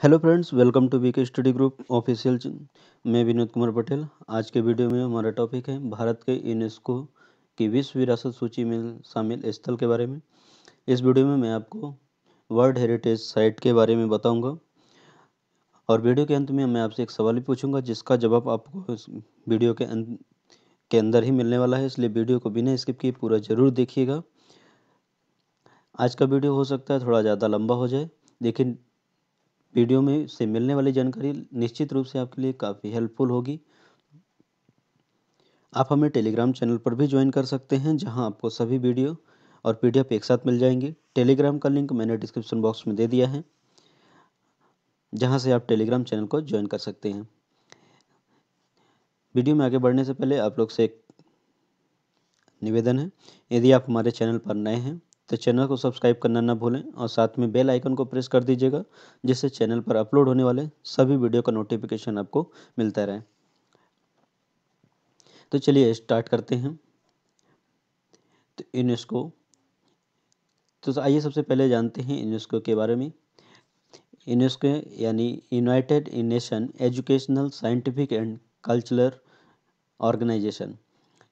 Hello friends, welcome to BK study group official. मैं विनोद कुमार पटेल। आज के वीडियो में हमारा टॉपिक है भारत के यूनेस्को की विश्व विरासत सूची में शामिल स्थल के बारे में। इस वीडियो में मैं आपको वर्ल्ड हेरिटेज साइट के बारे में बताऊंगा और वीडियो के अंत में मैं आपसे एक सवाल भी पूछूंगा जिसका जवाब आपको इस वीडियो के अंदर ही मिलने वाला है, इसलिए वीडियो को बिना स्किप किए पूरा ज़रूर देखिएगा। आज का वीडियो हो सकता है थोड़ा ज़्यादा लंबा हो जाए, लेकिन वीडियो में से मिलने वाली जानकारी निश्चित रूप से आपके लिए काफ़ी हेल्पफुल होगी। आप हमें टेलीग्राम चैनल पर भी ज्वाइन कर सकते हैं, जहां आपको सभी वीडियो और पीडीएफ एक साथ मिल जाएंगे। टेलीग्राम का लिंक मैंने डिस्क्रिप्शन बॉक्स में दे दिया है, जहां से आप टेलीग्राम चैनल को ज्वाइन कर सकते हैं। वीडियो में आगे बढ़ने से पहले आप लोग से एक निवेदन है, यदि आप हमारे चैनल पर नए हैं तो चैनल को सब्सक्राइब करना ना भूलें और साथ में बेल आइकन को प्रेस कर दीजिएगा, जिससे चैनल पर अपलोड होने वाले सभी वीडियो का नोटिफिकेशन आपको मिलता रहे। तो चलिए स्टार्ट करते हैं। तो यूनेस्को, तो आइए सबसे पहले जानते हैं यूनेस्को के बारे में। यूनेस्को यानी United Nation educational, scientific and cultural organization.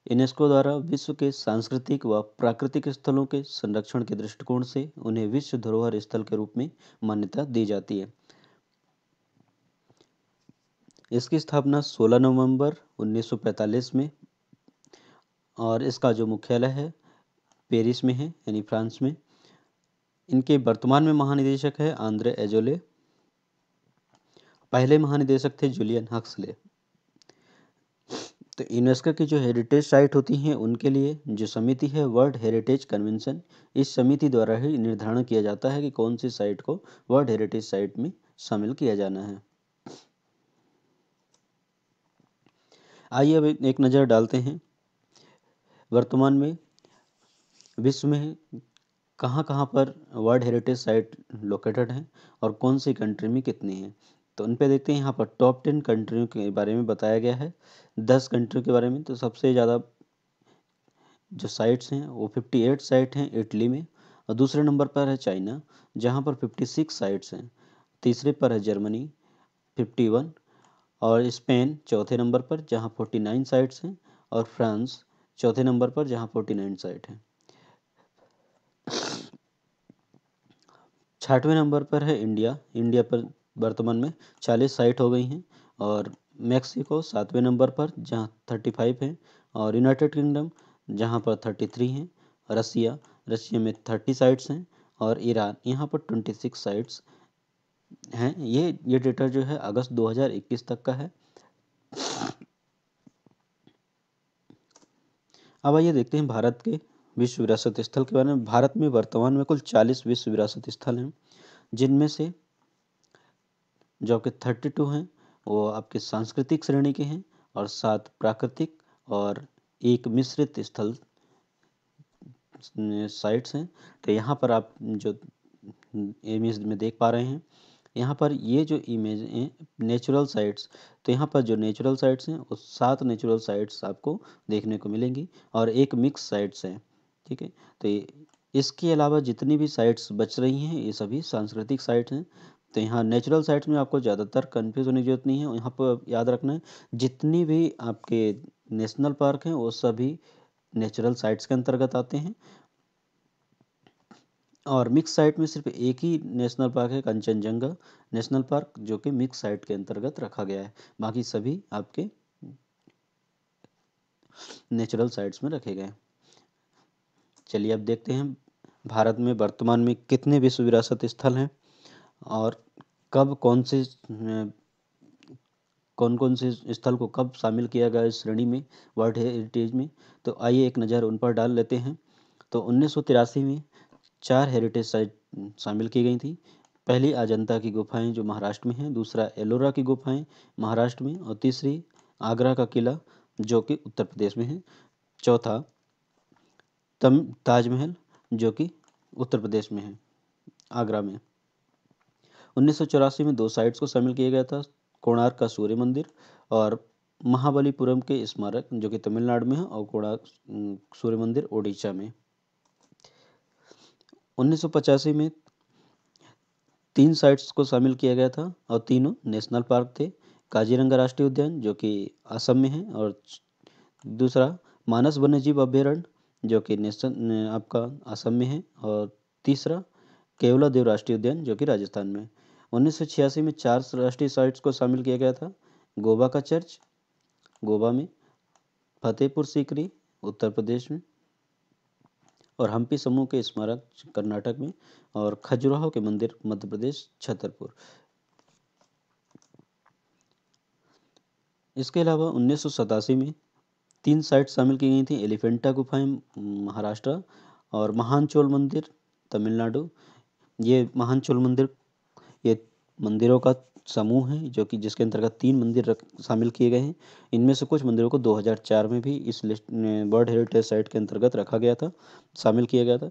UNESCO द्वारा विश्व के सांस्कृतिक व प्राकृतिक स्थलों के संरक्षण के दृष्टिकोण से उन्हें विश्व धरोहर स्थल के रूप में मान्यता दी जाती है। इसकी स्थापना 16 नवंबर 1945 में और इसका जो मुख्यालय है पेरिस में है, यानी फ्रांस में। इनके वर्तमान में महानिदेशक है आंद्रे एजोले। पहले महानिदेशक थे जूलियन हक्सले। तो यूनेस्को की जो हेरिटेज साइट होती हैं उनके लिए जो समिति है वर्ल्ड हेरिटेज कन्वेंशन, इस समिति द्वारा ही निर्धारण किया जाता है कि कौन सी साइट को वर्ल्ड हेरिटेज साइट में शामिल किया जाना है। आइए अब एक नज़र डालते हैं वर्तमान में विश्व में कहाँ कहाँ पर वर्ल्ड हेरिटेज साइट लोकेटेड हैं और कौन सी कंट्री में कितनी हैं। तो उन पे देखते हैं। यहाँ पर टॉप 10 कंट्रियों के बारे में बताया गया है, 10 कंट्रियों के बारे में। तो सबसे ज़्यादा जो साइट्स हैं वो 58 साइट हैं इटली में, और दूसरे नंबर पर है चाइना जहाँ पर 56 साइट्स हैं। तीसरे पर है जर्मनी 51, और स्पेन चौथे नंबर पर जहाँ 49 साइट्स हैं, और फ्रांस चौथे नंबर पर जहाँ 49 साइट हैं। 6वें नंबर पर है इंडिया। इंडिया पर वर्तमान में 40 साइट हो गई हैं, और मैक्सिको 7वें नंबर पर जहाँ 35 हैं, और यूनाइटेड किंगडम जहाँ पर 33 हैं। रशिया में 30 साइट्स हैं, और ईरान यहाँ पर 26 साइट्स हैं। ये डेटा जो है अगस्त 2021 तक का है। अब आइए देखते हैं भारत के विश्व विरासत स्थल के बारे में। भारत में वर्तमान में कुल 40 विश्व विरासत स्थल हैं, जिनमें से जो आपके 32 हैं वो आपके सांस्कृतिक श्रेणी के हैं, और 7 प्राकृतिक और एक मिश्रित स्थल साइट्स हैं। तो यहाँ पर आप जो इमेज में देख पा रहे हैं, यहाँ पर ये जो इमेज है नेचुरल साइट्स, तो यहाँ पर जो नेचुरल साइट्स हैं वो 7 नेचुरल साइट्स आपको देखने को मिलेंगी और एक मिक्स साइट्स हैं। ठीक है, तो इसके अलावा जितनी भी साइट्स बच रही हैं ये सभी सांस्कृतिक साइट्स हैं। तो यहाँ नेचुरल साइट्स में आपको ज़्यादातर कन्फ्यूज होने की जरूरत नहीं है। यहाँ पर याद रखना है जितनी भी आपके नेशनल पार्क हैं वो सभी नेचुरल साइट्स के अंतर्गत आते हैं, और मिक्स साइट में सिर्फ एक ही नेशनल पार्क है कंचनजंगा नेशनल पार्क, जो कि मिक्स साइट के अंतर्गत रखा गया है। बाकी सभी आपके नेचुरल साइट्स में रखे गए। चलिए अब देखते हैं भारत में वर्तमान में कितने विश्व विरासत स्थल हैं और कब कौन कौन से स्थल को कब शामिल किया गया इस श्रेणी में, वर्ल्ड हेरिटेज में। तो आइए एक नज़र उन पर डाल लेते हैं। तो 1983 में 4 हेरिटेज साइट शामिल की गई थी। पहली अजंता की गुफाएं जो महाराष्ट्र में हैं, दूसरा एलोरा की गुफाएं महाराष्ट्र में, और तीसरी आगरा का किला जो कि उत्तर प्रदेश में है। चौथा ताजमहल जो कि उत्तर प्रदेश में है, आगरा में। 1984 में 2 साइट्स को शामिल किया गया था, कोणार्क का सूर्य मंदिर और महाबलीपुरम के स्मारक जो कि तमिलनाडु में है, और कोणार्क सूर्य मंदिर ओडिशा में। 1985 में 3 साइट्स को शामिल किया गया था और तीनों नेशनल पार्क थे। काजीरंगा राष्ट्रीय उद्यान जो कि असम में है, और दूसरा मानस वन्यजीव अभ्यारण्य जो कि आपका असम में है, और तीसरा केवलादेव राष्ट्रीय उद्यान जो कि राजस्थान में है। 1986 में 4 राष्ट्रीय साइट्स को शामिल किया गया था। गोवा का चर्च गोवा में, फतेहपुर सीकरी उत्तर प्रदेश में, और हम्पी समूह के स्मारक कर्नाटक में, और खजुराहो के मंदिर मध्य प्रदेश छतरपुर। इसके अलावा 1987 में 3 साइट शामिल की गई थी। एलिफेंटा गुफाएं महाराष्ट्र, और महानचोल मंदिर तमिलनाडु। ये महानचोल मंदिर ये मंदिरों का समूह है जो कि जिसके अंतर्गत 3 मंदिर शामिल किए गए हैं। इनमें से कुछ मंदिरों को 2004 में भी इस लिस्ट वर्ल्ड हेरिटेज साइट के अंतर्गत रखा गया था, शामिल किया गया था।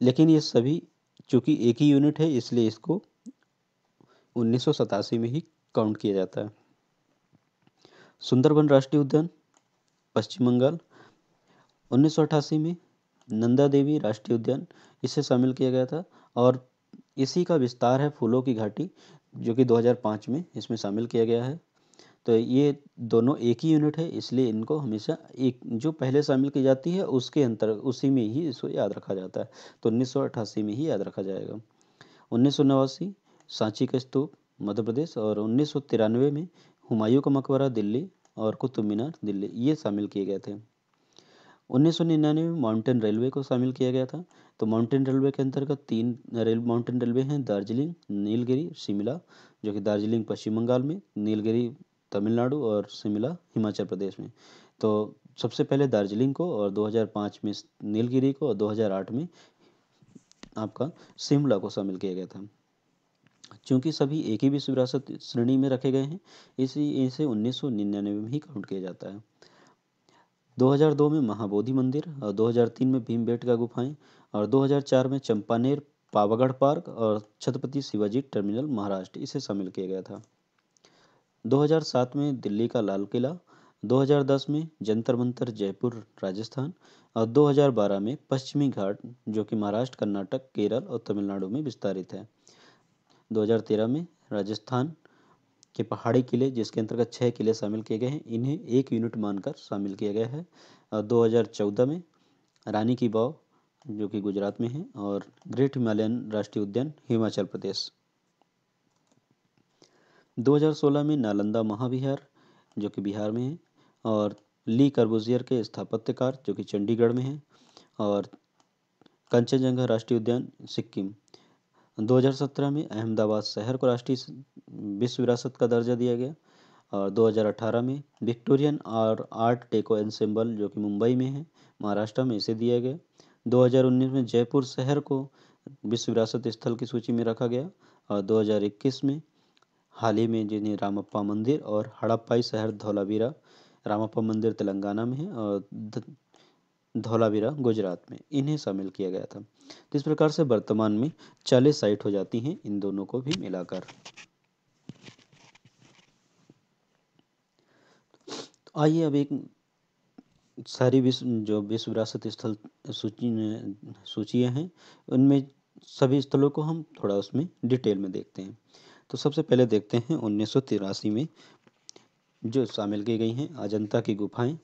लेकिन ये सभी चूंकि एक ही यूनिट है, इसलिए इसको 1987 में ही काउंट किया जाता है। सुंदरबन राष्ट्रीय उद्यान पश्चिम बंगाल, 1988 में नंदा देवी राष्ट्रीय उद्यान इसे शामिल किया गया था, और इसी का विस्तार है फूलों की घाटी जो कि 2005 में इसमें शामिल किया गया है। तो ये दोनों एक ही यूनिट है, इसलिए इनको हमेशा एक जो पहले शामिल की जाती है उसके अंतर्गत उसी में ही इसको याद रखा जाता है। तो 1988 में ही याद रखा जाएगा। 1989 सांची का स्तूप मध्य प्रदेश, और 1993 में हुमायूं का मकबरा दिल्ली, और कुतुब मीनार दिल्ली ये शामिल किए गए थे। 1999 में माउंटेन रेलवे को शामिल किया गया था। तो माउंटेन रेलवे के अंतर्गत 3 माउंटेन रेलवे हैं, दार्जिलिंग, नीलगिरी, शिमला जो कि दार्जिलिंग पश्चिम बंगाल में, नीलगिरी तमिलनाडु, और शिमला हिमाचल प्रदेश में। तो सबसे पहले दार्जिलिंग को, और 2005 में नीलगिरी को, और 2008 में आपका शिमला को शामिल किया गया था। चूंकि सभी एक ही विश्व विरासत श्रेणी में रखे गए हैं, इसे 1999 में ही काउंट किया जाता है। 2002 में महाबोधि मंदिर, और 2003 में भीमबेटका गुफाएं, और 2004 में चंपानेर पावागढ़ पार्क, और छत्रपति शिवाजी टर्मिनल महाराष्ट्र इसे शामिल किया गया था। 2007 में दिल्ली का लाल किला, 2010 में जंतर मंतर जयपुर राजस्थान, और 2012 में पश्चिमी घाट जो कि महाराष्ट्र, कर्नाटक, केरल और तमिलनाडु में विस्तारित है। 2013 में राजस्थान के पहाड़ी किले जिसके अंतर्गत 6 किले शामिल किए गए हैं, इन्हें एक यूनिट मानकर शामिल किया गया है। और 2014 में रानी की वाव जो कि गुजरात में है, और ग्रेट हिमालयन राष्ट्रीय उद्यान हिमाचल प्रदेश। 2016 में नालंदा महाविहार जो कि बिहार में है, और ली कर्बूजियर के स्थापत्यकार जो कि चंडीगढ़ में है, और कंचनजंगा राष्ट्रीय उद्यान सिक्किम। 2017 में अहमदाबाद शहर को राष्ट्रीय विश्व विरासत का दर्जा दिया गया, और 2018 में विक्टोरियन और आर्ट डेको एंसेम्बल जो कि मुंबई में है, महाराष्ट्र में इसे दिया गया। 2019 में जयपुर शहर को विश्व विरासत स्थल की सूची में रखा गया, और 2021 में हाल ही में जिन्हें रामप्पा मंदिर और हड़प्पाई शहर धौलावीरा, रामप्पा मंदिर तेलंगाना में है, और धौलावीरा गुजरात में, इन्हें शामिल किया गया था। तो इस प्रकार से वर्तमान में 40 साइट हो जाती हैं इन दोनों को भी मिलाकर। तो आइए अब एक सारी जो विश्व विरासत स्थल सूचियाँ हैं उनमें सभी स्थलों को हम थोड़ा उसमें डिटेल में देखते हैं। तो सबसे पहले देखते हैं 1983 में जो शामिल की गई हैं अजंता की गुफाएं,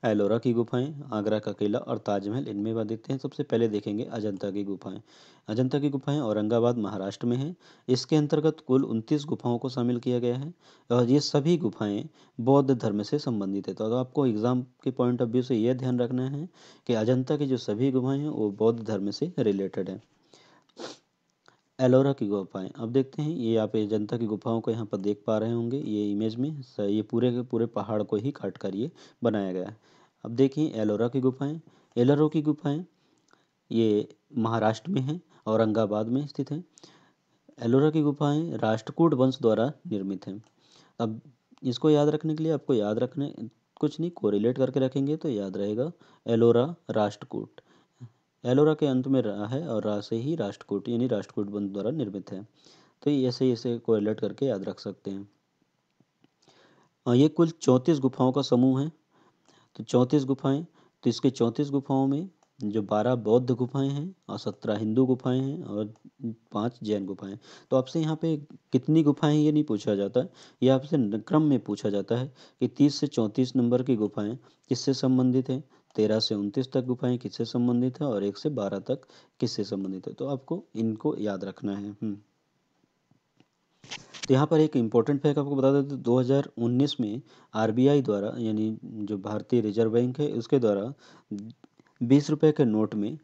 एलोरा की गुफाएं, आगरा का किला और ताजमहल, इनमें बात देखते हैं। सबसे पहले देखेंगे अजंता की गुफाएं। अजंता की गुफाएं औरंगाबाद महाराष्ट्र में है। इसके अंतर्गत कुल 29 गुफाओं को शामिल किया गया है, और ये सभी गुफाएं बौद्ध धर्म से संबंधित है। तो आपको एग्जाम के पॉइंट ऑफ व्यू से यह ध्यान रखना है कि अजंता की जो सभी गुफाएं हैं वो बौद्ध धर्म से रिलेटेड है। एलोरा की गुफाएं, अब देखते हैं। ये आप अजंता की गुफाओं को यहाँ पर देख पा रहे होंगे ये इमेज में, ये पूरे के पूरे पहाड़ को ही काट कर ये बनाया गया है। अब देखिए एलोरा की गुफाएं। एलोरा की गुफाएं ये महाराष्ट्र में है, औरंगाबाद में स्थित है। एलोरा की गुफाएं राष्ट्रकूट वंश द्वारा निर्मित हैं। अब इसको याद रखने के लिए आपको याद रखने कुछ नहीं, कोरिलेट करके रखेंगे तो याद रहेगा। एलोरा राष्ट्रकूट, एलोरा के अंत में रा है और रा से ही राष्ट्रकूट यानी राष्ट्रकूट वंश द्वारा निर्मित है। तो ऐसे ऐसे कोरिलेट करके याद रख सकते हैं। ये कुल 34 गुफाओं का समूह है। तो 34 गुफाएं, तो इसके 34 गुफाओं में जो 12 बौद्ध गुफाएं हैं और 17 हिंदू गुफाएं हैं और 5 जैन गुफाएं। तो आपसे यहाँ पे कितनी गुफाएं ये नहीं पूछा जाता है, ये आपसे क्रम में पूछा जाता है कि 30 से 34 नंबर की गुफाएं किससे संबंधित हैं, 13 से 29 तक गुफाएं किससे संबंधित है और 1 से 12 तक किससे संबंधित है। तो आपको इनको याद रखना है। तो यहाँ पर एक इम्पोर्टेंट फैक्ट आपको बता देते 2019 में आरबीआई द्वारा, यानी जो भारतीय रिजर्व बैंक है उसके द्वारा 20 रुपए के नोट में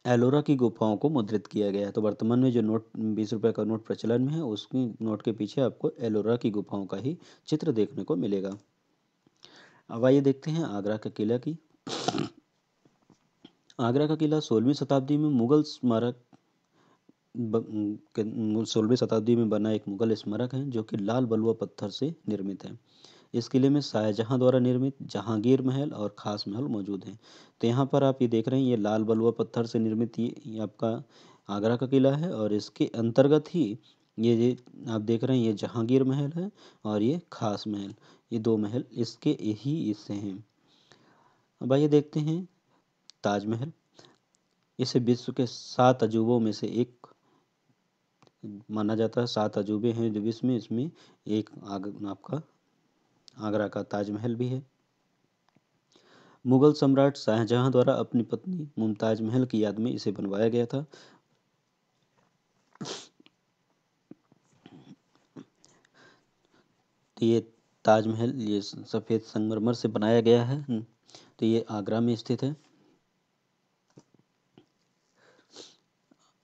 एलोरा की गुफाओं को मुद्रित किया गया है। तो वर्तमान में जो नोट 20 रुपए का नोट प्रचलन में है उसकी नोट के पीछे आपको एलोरा की गुफाओं का ही चित्र देखने को मिलेगा। अब आइए देखते हैं आगरा के किला की। आगरा का किला 16वीं शताब्दी में मुगल स्मारक 16वीं शताब्दी में बना एक मुगल स्मारक है जो कि लाल बलुआ पत्थर से निर्मित है। इस किले में शाहजहां द्वारा निर्मित जहांगीर महल और खास महल मौजूद हैं। तो यहाँ पर आप ये देख रहे हैं, ये लाल बलुआ पत्थर से निर्मित ये आपका आगरा का किला है और इसके अंतर्गत ही ये आप देख रहे हैं ये जहांगीर महल है और ये खास महल, ये दो महल इसके ही हिस्से हैं। अब आइए देखते हैं ताजमहल। इसे विश्व के 7 अजूबों में से एक माना जाता है। 7 अजूबे हैं जो विश्व में, इसमें एक आपका आगरा का ताजमहल भी है। मुगल सम्राट शाहजहां द्वारा अपनी पत्नी मुमताज महल की याद में इसे बनवाया गया था। तो ये ताजमहल ये सफ़ेद संगमरमर से बनाया गया है। तो ये आगरा में स्थित है।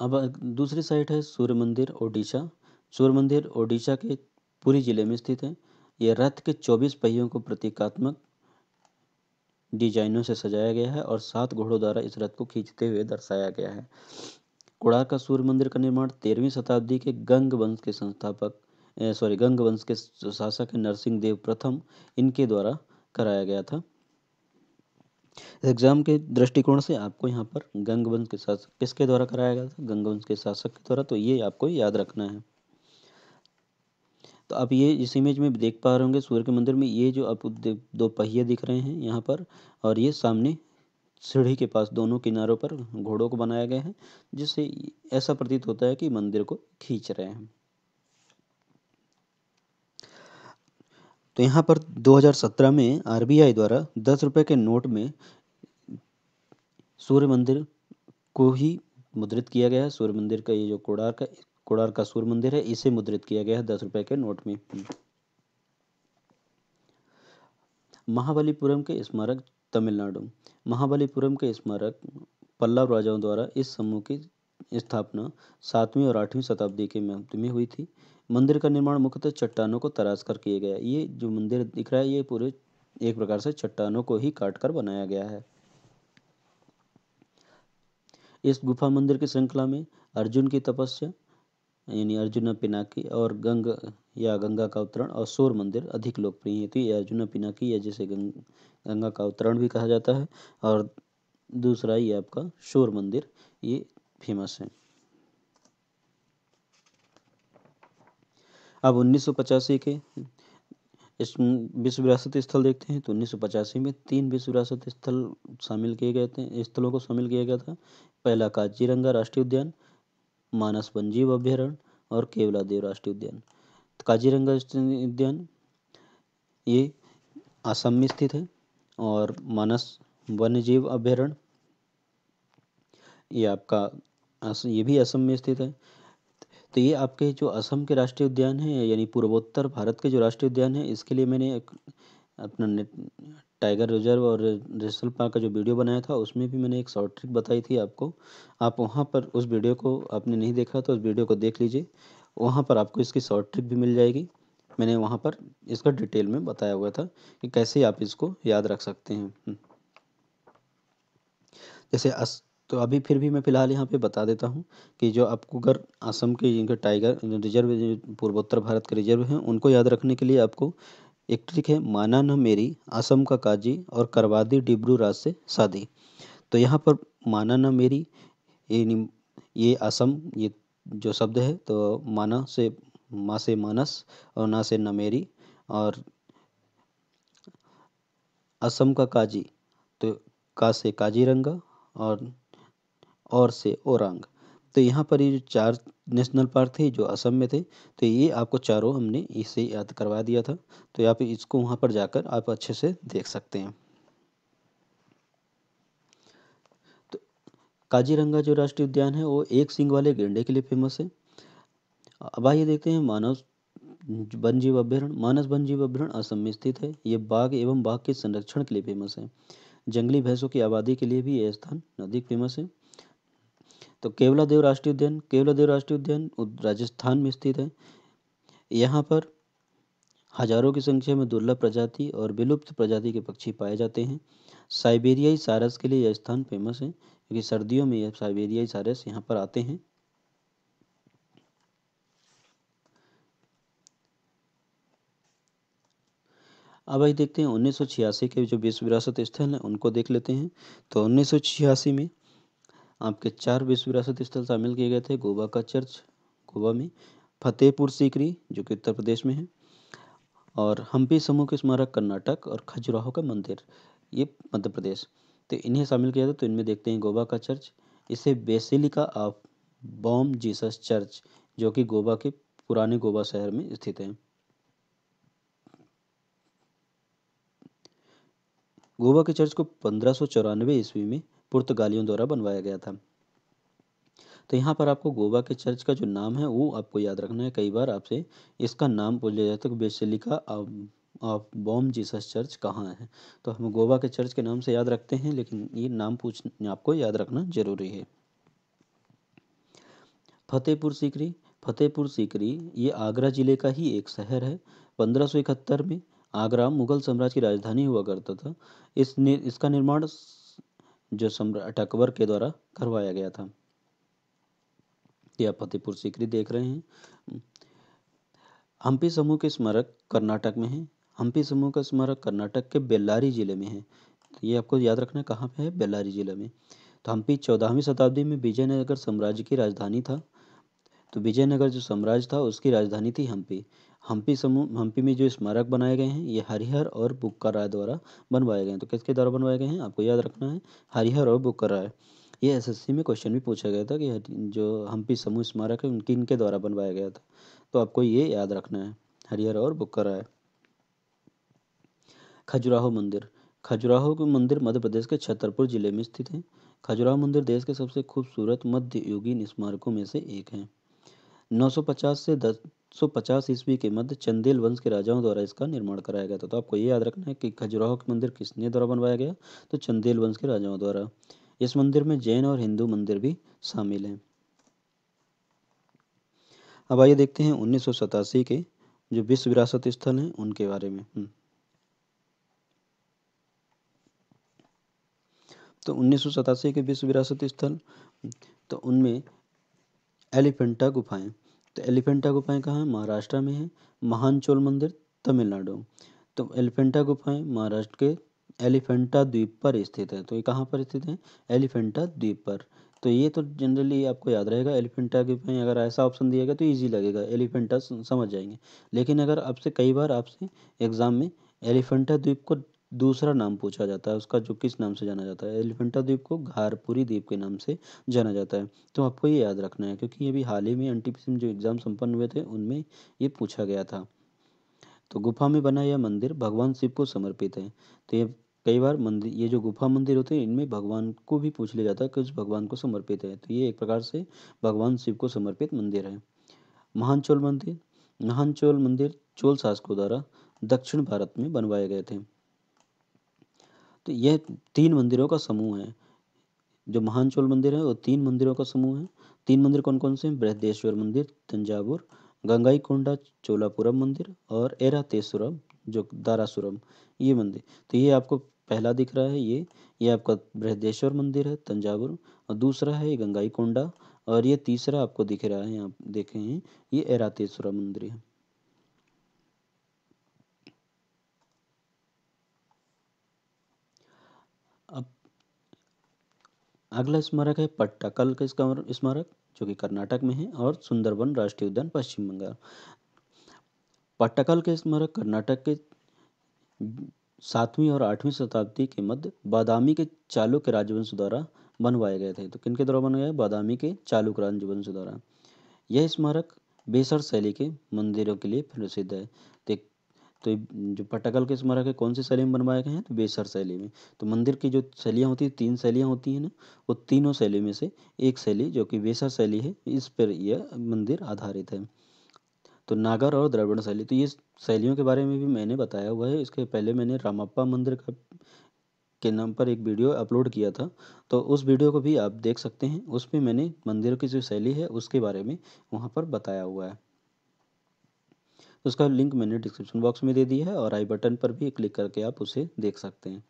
अब दूसरी साइड है सूर्य मंदिर ओडिशा। सूर्य मंदिर ओडिशा के पुरी जिले में स्थित है। यह रथ के 24 पहियों को प्रतीकात्मक डिजाइनों से सजाया गया है और 7 घोड़ों द्वारा इस रथ को खींचते हुए दर्शाया गया है। कोणार्क का सूर्य मंदिर का निर्माण 13वीं शताब्दी के गंग वंश के शासक नरसिंह देव प्रथम इनके द्वारा कराया गया था। एग्जाम के दृष्टिकोण से आपको यहाँ पर गंग वंश के शासक किसके द्वारा कराया गया था, गंग वंश के शासक के द्वारा। तो ये आपको याद रखना है। तो आप ये इस इमेज में देख पा रहे होंगे सूर्य के मंदिर में ये जो आप दो पहिए दिख रहे हैं यहाँ पर, और ये सामने सीढ़ी के पास दोनों किनारों पर घोड़ों को बनाया गया है, जिससे ऐसा प्रतीत होता है कि मंदिर को खींच रहे हैं। तो यहाँ पर 2017 में आरबीआई द्वारा 10 रुपए के नोट में सूर्य मंदिर को ही मुद्रित किया गया है। सूर्य मंदिर का ये जो कोणार्क का सूर्य मंदिर है इसे मुद्रित किया गया है 10 रुपए के नोट में। महाबलीपुरम के स्मारक तमिलनाडु। महाबलीपुरम के स्मारक पल्लव राजाओं द्वारा इस समूह की स्थापना 7वीं और 8वीं शताब्दी के मध्य में हुई थी। मंदिर का निर्माण मुख्यतः चट्टानों को तराश कर किया गया। ये जो मंदिर दिख रहा है ये पूरे एक प्रकार से चट्टानों को ही काट कर बनाया गया है। इस गुफा मंदिर की श्रृंखला में अर्जुन की तपस्या यानी अर्जुन पिनाकी और गंगा का अवतरण और शोर मंदिर अधिक लोकप्रिय है। तो ये अर्जुन पिनाकी या जिसे गंगा का अवतरण भी कहा जाता है, और दूसरा ये आपका शोर मंदिर ये फेमस है। अब 1985 के इस विश्व विरासत स्थल देखते हैं। तो 1985 में 3 विश्व विरासत स्थल शामिल किए गए थे, स्थलों को शामिल किया गया था। पहला काजीरंगा राष्ट्रीय उद्यान, मानस वन्यजीव अभ्यारण्य और केवलादेव राष्ट्रीय उद्यान। काजीरंगा उद्यान ये असम में स्थित है और मानस वन्यजीव अभ्यारण्य ये आपका ये भी असम में स्थित है। तो ये आपके जो असम के राष्ट्रीय उद्यान है यानी पूर्वोत्तर भारत के जो राष्ट्रीय उद्यान है, इसके लिए मैंने एक अपना टाइगर रिजर्व और नेशनल पार्क का जो वीडियो बनाया था उसमें भी मैंने एक शॉर्ट ट्रिक बताई थी आपको। आप वहाँ पर उस वीडियो को आपने नहीं देखा तो उस वीडियो को देख लीजिए, वहाँ पर आपको इसकी शॉर्ट ट्रिक भी मिल जाएगी। मैंने वहाँ पर इसका डिटेल में बताया हुआ था कि कैसे आप इसको याद रख सकते हैं। जैसे तो अभी फिर भी मैं फ़िलहाल यहाँ पे बता देता हूँ कि जो आपको अगर असम के जिनके टाइगर रिजर्व पूर्वोत्तर भारत के रिजर्व हैं उनको याद रखने के लिए आपको एक ट्रिक है, माना न मेरी असम का काजी और करवा दी डिब्रू राज से शादी। तो यहाँ पर माना न मेरी ये असम ये जो शब्द है, तो माना से माँ से मानस और ना से न मेरी, और असम का काजी तो का से काजीरंगा और से ओरांग। तो यहाँ पर ये जो 4 नेशनल पार्क थे जो असम में थे, तो ये आपको चारों हमने इसे याद करवा दिया था। तो आप इसको वहाँ पर जाकर आप अच्छे से देख सकते हैं। तो काजीरंगा जो राष्ट्रीय उद्यान है वो एक सींग वाले गैंडे के लिए फेमस है। अब आइए देखते हैं मानस वन जीव अभ्यारण्य। मानस वन जीव अभ्यारण्य असम में स्थित है। ये बाघ एवं बाघ के संरक्षण के लिए फेमस है। जंगली भैंसों की आबादी के लिए भी यह स्थान अधिक फेमस है। तो केवलादेव राष्ट्रीय उद्यान, केवलादेव राष्ट्रीय उद्यान राजस्थान में स्थित है। यहाँ पर हजारों की संख्या में दुर्लभ प्रजाति और विलुप्त प्रजाति के पक्षी पाए जाते हैं। साइबेरियाई सारस के लिए यह स्थान फेमस है, क्योंकि सर्दियों में यह साइबेरियाई सारस यहाँ पर आते हैं। अब आइए देखते हैं 1986 के जो विश्व विरासत स्थल हैं उनको देख लेते हैं। तो 1986 में आपके 4 विश्व विरासत स्थल शामिल किए गए थे। गोवा का चर्च गोवा में, फतेहपुर सीकरी जो कि उत्तर प्रदेश में है, और हम्पी समूह के स्मारक कर्नाटक, और खजुराहो का मंदिर ये मध्य प्रदेश। तो इन्हें शामिल किया था। तो इनमें देखते हैं गोवा का चर्च, इसे basilica of Bom Jesus church जो कि गोवा के पुराने गोवा शहर में स्थित है। गोवा के चर्च को 1594 ईस्वी में पुर्तगालियों द्वारा बनवाया गया था। तो यहाँ पर आपको गोवा के चर्च का जो नाम है वो आपको याद रखना है। कई बार आपसे इसका नाम पूछ लिया जाता है कि basilica of Bom Jesus church कहाँ है। तो हम गोवा के चर्च के नाम से याद रखते हैं, लेकिन ये नाम आपको याद रखना जरूरी है। फतेहपुर सीकरी, फतेहपुर सीकरी ये आगरा जिले का ही एक शहर है। 1571 में आगरा मुगल साम्राज्य की राजधानी हुआ करता था। इसका निर्माण जो सम्राट अकबर के द्वारा करवाया गया था। ये आप फतेहपुर सीकरी देख रहे हैं। हम्पी समूह के स्मारक कर्नाटक में है। हम्पी समूह का स्मारक कर्नाटक के बेल्लारी जिले में है। तो ये आपको याद रखना है कहाँ पे है, बेल्लारी जिले में। तो हम्पी 14वीं शताब्दी में विजयनगर साम्राज्य की राजधानी था। तो विजयनगर जो साम्राज्य था उसकी राजधानी थी हम्पी। हम्पी में जो स्मारक बनाए गए हैं ये हरिहर और बुक्का राय द्वारा बनवाए गए हैं। तो किसके द्वारा बनवाए गए हैं आपको याद रखना है, हरिहर और बुक्का राय। ये एसएससी में क्वेश्चन भी पूछा गया था कि जो हम्पी समूह स्मारक है उनकी इनके द्वारा बनवाया गया था। तो आपको ये याद रखना है, हरिहर और बुक्का राय। खजुराहो मंदिर, खजुराहो के मंदिर मध्य प्रदेश के छतरपुर जिले में स्थित है। खजुराहो मंदिर देश के सबसे खूबसूरत मध्ययुगीन स्मारकों में से एक है। 950 से 1050 ईस्वी के मध्य चंदेल वंश के राजाओं द्वारा इसका निर्माण कराया गया था। तो आपको ये याद रखना है कि खजुराहो के मंदिर किसने द्वारा बनवाया गया, तो चंदेल वंश के राजाओं द्वारा। इस मंदिर में जैन और हिंदू मंदिर भी शामिल हैं। अब आइए देखते हैं 1987 के जो विश्व विरासत स्थल हैं उनके बारे में। तो 1987 के विश्व विरासत स्थल, तो उनमें एलिफेंटा गुफाएं। तो एलिफेंटा गुफाएं कहाँ है, महाराष्ट्र में है। महानचोल मंदिर तमिलनाडु। तो एलिफेंटा गुफाएं महाराष्ट्र के एलिफेंटा द्वीप पर स्थित है। तो ये कहाँ पर स्थित है, एलिफेंटा द्वीप पर। तो ये तो जनरली आपको याद रहेगा एलिफेंटा गुफाएं। अगर ऐसा ऑप्शन दिएगा तो इजी लगेगा, एलिफेंटा समझ जाएंगे। लेकिन अगर आपसे कई बार आपसे एग्जाम में एलिफेंटा द्वीप को दूसरा नाम पूछा जाता है, उसका जो किस नाम से जाना जाता है, एलिफेंटा द्वीप को घारपुरी द्वीप के नाम से जाना जाता है। तो आपको ये याद रखना है, क्योंकि ये भी हाल ही में एनटीपीसी में जो एग्जाम संपन्न हुए थे उनमें ये पूछा गया था। तो गुफा में बना यह मंदिर भगवान शिव को समर्पित है। तो ये कई बार मंदिर, ये जो गुफा मंदिर होते हैं इनमें भगवान को भी पूछ लिया जाता है कि उस भगवान को समर्पित है। तो ये एक प्रकार से भगवान शिव को समर्पित मंदिर है। महानचोल मंदिर, महानचोल मंदिर चोल शासकों द्वारा दक्षिण भारत में बनवाए गए थे। तो यह 3 मंदिरों का समूह है। जो महानचोल मंदिर है वो 3 मंदिरों का समूह है। 3 मंदिर कौन कौन से हैं, बृहदेश्वर मंदिर तंजावुर, गंगाईकोंडा चोलापुरम मंदिर, और एरातेश्वरम जो दारासुरम, ये मंदिर। तो ये आपको पहला दिख रहा है, ये आपका बृहदेश्वर मंदिर है तंजावुर, और दूसरा है ये गंगाईकोंडा, और ये तीसरा आपको दिख रहा है, यहाँ देखे हैं, ये एरातेश्वरम मंदिर है। अब अगला स्मारक है पट्टाकल का स्मारक जो कि कर्नाटक में है, और सुंदरबन राष्ट्रीय उद्यान पश्चिम बंगाल। पट्टाकल के स्मारक कर्नाटक के 7वीं और 8वीं शताब्दी के मध्य बादामी के चालुक्य राजवंश द्वारा बनवाए गए थे। तो किनके द्वारा बनवाए? बादामी के चालुक्य राजवंश द्वारा। यह स्मारक बेसर शैली के मंदिरों के लिए प्रसिद्ध है। तो जो पट्टाकल के स्मारक है कौन सी शैली में बनवाए गए हैं? तो बेसर शैली में। तो मंदिर की जो शैलियाँ होती हैं, 3 शैलियाँ होती हैं ना, वो तीनों शैली में से एक शैली जो कि बेसर शैली है, इस पर यह मंदिर आधारित है। तो नागर और द्रविड़ शैली, तो ये शैलियों के बारे में भी मैंने बताया हुआ है। इसके पहले मैंने रामप्पा मंदिर का के नाम पर एक वीडियो अपलोड किया था, तो उस वीडियो को भी आप देख सकते हैं। उसमें मैंने मंदिर की जो शैली है उसके बारे में वहाँ पर बताया हुआ है। तो उसका लिंक मैंने डिस्क्रिप्शन बॉक्स में दे दिया है और आई बटन पर भी क्लिक करके आप उसे देख सकते हैं।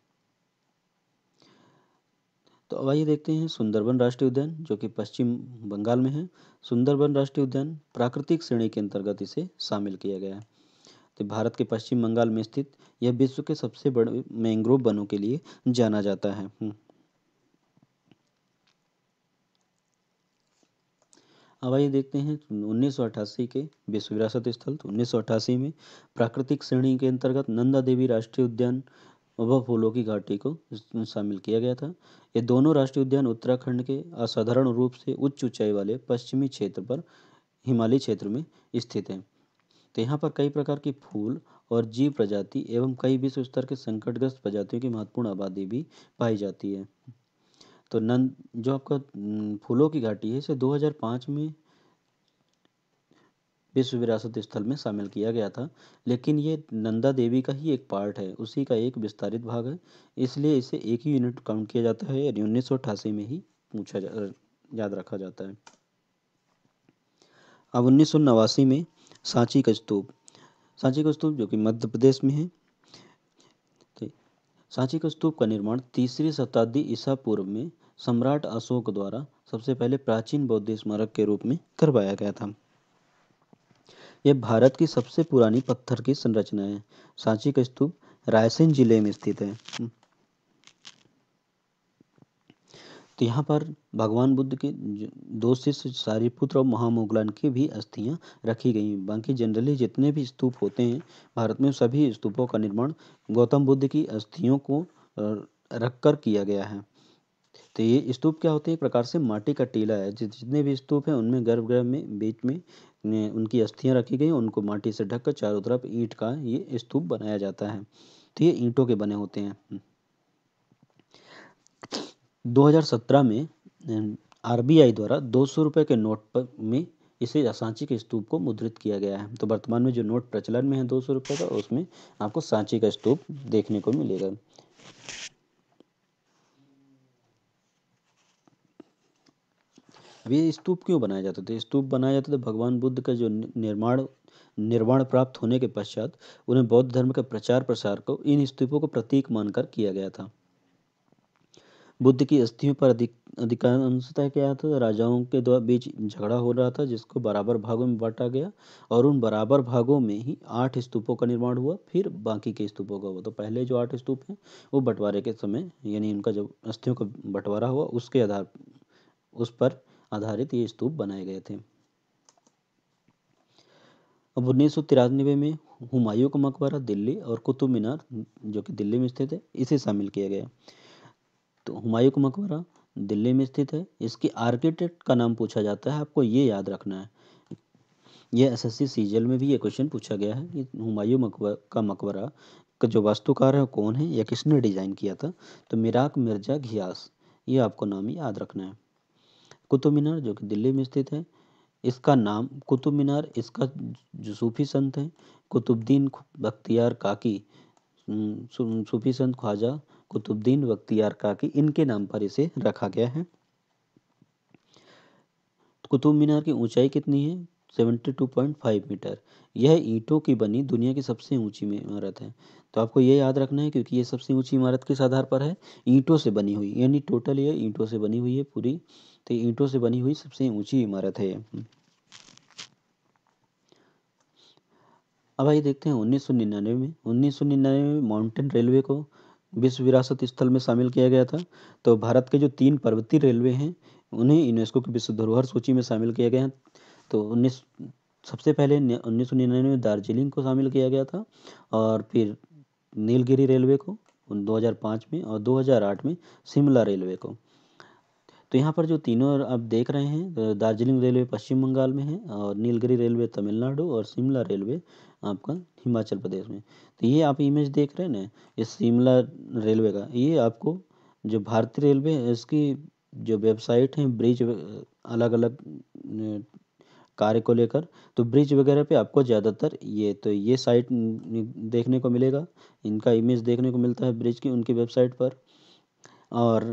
तो अब आइए देखते हैं सुंदरबन राष्ट्रीय उद्यान, जो कि पश्चिम बंगाल में है। सुंदरबन राष्ट्रीय उद्यान प्राकृतिक श्रेणी के अंतर्गत इसे शामिल किया गया है। तो भारत के पश्चिम बंगाल में स्थित यह विश्व के सबसे बड़े मैंग्रोव वनों के लिए जाना जाता है। अब आइए देखते हैं 1988 के विश्व विरासत स्थल। तो 1988 में प्राकृतिक श्रेणी के अंतर्गत नंदा देवी राष्ट्रीय उद्यान व फूलों की घाटी को शामिल किया गया था। ये दोनों राष्ट्रीय उद्यान उत्तराखंड के असाधारण रूप से उच्च ऊंचाई वाले पश्चिमी क्षेत्र पर हिमालय क्षेत्र में स्थित हैं। तो यहाँ पर कई प्रकार की फूल और जीव प्रजाति एवं कई विश्व स्तर के संकटग्रस्त प्रजातियों की महत्वपूर्ण आबादी भी पाई जाती है। तो नंद जो आपका फूलों की घाटी है, इसे 2005 में विश्व विरासत स्थल में शामिल किया गया था, लेकिन ये नंदा देवी का ही एक पार्ट है, उसी का एक विस्तारित भाग है, इसलिए इसे एक ही यूनिट काउंट किया जाता है। 1988 में ही याद रखा जाता है। अब 1989 में सांची का स्तूप, सांची का स्तूप जो कि मध्य प्रदेश में है। तो सांची का स्तूप का निर्माण 3री शताब्दी ईसा पूर्व में सम्राट अशोक द्वारा सबसे पहले प्राचीन बौद्ध स्मारक के रूप में करवाया गया था। यह भारत की सबसे पुरानी पत्थर की संरचना है। सांची का स्तूप रायसेन जिले में स्थित है। तो यहाँ पर भगवान बुद्ध के 2 शिष्य सारिपुत्र और महामोगलान की भी अस्थियां रखी गई हैं। बाकी जनरली जितने भी स्तूप होते हैं भारत में, सभी स्तूपों का निर्माण गौतम बुद्ध की अस्थियों को रखकर किया गया है। तो ये स्तूप क्या होते हैं? एक प्रकार से माटी का टीला है। जितने भी स्तूप हैं उनमें गर्भगृह में बीच में उनकी अस्थियां रखी गई, उनको माटी से ढककर चारों तरफ ईंट का ये स्तूप बनाया जाता है। तो ये ईंटों के बने होते हैं। 2017 में आरबीआई द्वारा 200 रुपये के नोट पर में इसे सांची के स्तूप को मुद्रित किया गया है। तो वर्तमान में जो नोट प्रचलन में है 200 रुपये का, उसमें आपको सांची का स्तूप देखने को मिलेगा। अब ये स्तूप क्यों बनाया जाता था? स्तूप बनाया जाता था भगवान बुद्ध का जो निर्वाण प्राप्त होने के पश्चात उन्हें बौद्ध धर्म के प्रचार प्रसार को इन स्तूपों को प्रतीक मानकर किया गया था। बुद्ध की अस्थियों पर अधिकांशतः क्या था? राजाओं के बीच झगड़ा हो रहा था, जिसको बराबर भागों में बांटा गया और उन बराबर भागों में ही 8 स्तूपों का निर्माण हुआ, फिर बाकी के स्तूपों का हुआ। तो पहले जो 8 स्तूप हैं वो बंटवारे के समय, यानी उनका जब अस्थियों का बंटवारा हुआ उस पर आधारित ये स्तूप बनाए गए थे। अब 1993 में हुमायूं का मकबरा दिल्ली और कुतुब मीनार जो कि दिल्ली में स्थित है, इसे शामिल किया गया। तो हुमायूं का मकबरा दिल्ली में स्थित है। इसके आर्किटेक्ट का नाम पूछा जाता है, आपको ये याद रखना है। यह एसएससी सीजीएल में भी ये क्वेश्चन पूछा गया है कि हुमायूं का मकबरा का जो वास्तुकार है कौन है या किसने डिजाइन किया था? तो मिराक मिर्जा घियास, ये आपको नाम याद रखना है। कुतुब मीनार जो कि दिल्ली में स्थित है, इसका नाम कुतुब मीनार इसका जो सूफी संत हैं कुतुबुद्दीन बख्तियार काकी, सूफी संत ख्वाजा कुतुबुद्दीन बख्तियार काकी, इनके नाम पर इसे रखा गया है। कुतुब मीनार की ऊंचाई कितनी है? 72.5 मीटर। यह ईंटों की बनी दुनिया की सबसे ऊंची इमारत है। तो आपको ये याद रखना है, क्योंकि ये सबसे ऊंची इमारत किस आधार पर है? ईंटों से बनी हुई, यानी टोटल ये ईंटों से बनी हुई है पूरी। तो ईंटों से बनी हुई सबसे ऊंची इमारत है। अब आइए देखते हैं 1999 में माउंटेन रेलवे को विश्व विरासत स्थल में शामिल किया गया था। तो भारत के जो 3 पर्वतीय रेलवे हैं उन्हें यूनेस्को की विश्व धरोहर सूची में शामिल किया गया है। तो सबसे पहले 1999 में दार्जिलिंग को शामिल किया गया था, और फिर नीलगिरी रेलवे को 2005 में, और 2008 में शिमला रेलवे को। तो यहाँ पर जो तीनों आप देख रहे हैं, दार्जिलिंग रेलवे पश्चिम बंगाल में है, और नीलगिरी रेलवे तमिलनाडु, और शिमला रेलवे आपका हिमाचल प्रदेश में। तो ये आप इमेज देख रहे हैं ना, ये शिमला रेलवे का, ये आपको जो भारतीय रेलवे है इसकी जो वेबसाइट है, ब्रिज अलग अलग कार्य को लेकर, तो ब्रिज वगैरह पे आपको ज़्यादातर ये साइट देखने को मिलेगा, इनका इमेज देखने को मिलता है ब्रिज की उनकी वेबसाइट पर। और